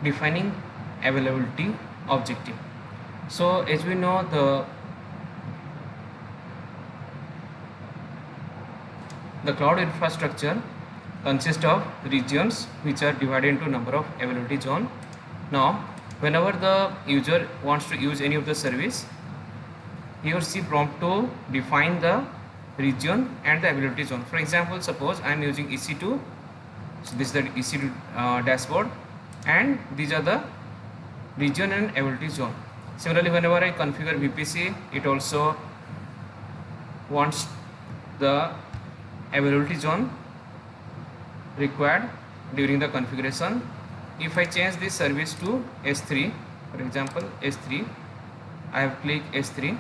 defining availability objective. So as we know, the cloud infrastructure consists of regions which are divided into number of availability zone. Now whenever the user wants to use any of the service, he or she prompt to define the region and the availability zone. For example, suppose I am using EC2, so this is the EC2 dashboard, and these are the region and availability zone. Similarly, whenever I configure VPC, it also wants the availability zone required during the configuration. If I change this service to S3, for example S3, I have clicked S3.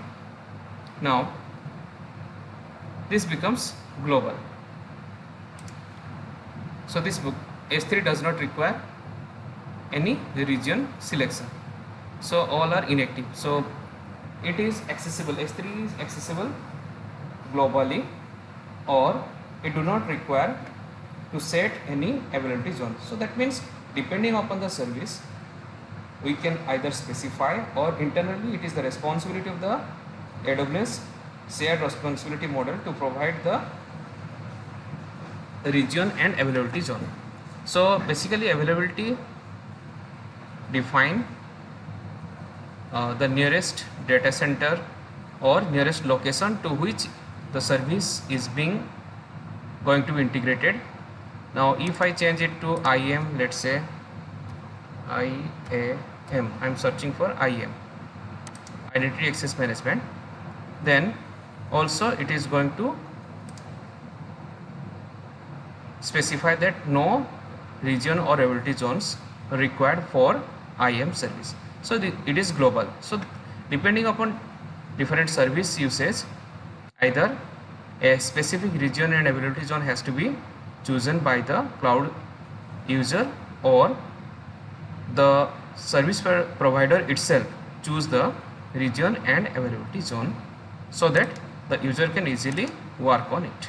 Now this becomes global. So this S3 does not require any region selection, so all are inactive. So it is accessible, S3 is accessible globally, or it do not require to set any availability zone. So that means depending upon the service, we can either specify, or internally it is the responsibility of the AWS shared responsibility model to provide the region and availability zone. So basically availability define the nearest data center or nearest location to which the service is going to be integrated. Now if I change it to IAM, let's say IAM, I'm searching for IAM, Identity Access Management, then also it is going to specify that no region or availability zones required for IAM service. So it is global. So depending upon different service usage, either a specific region and availability zone has to be chosen by the cloud user, or the service provider itself choose the region and availability zone so that the user can easily work on it.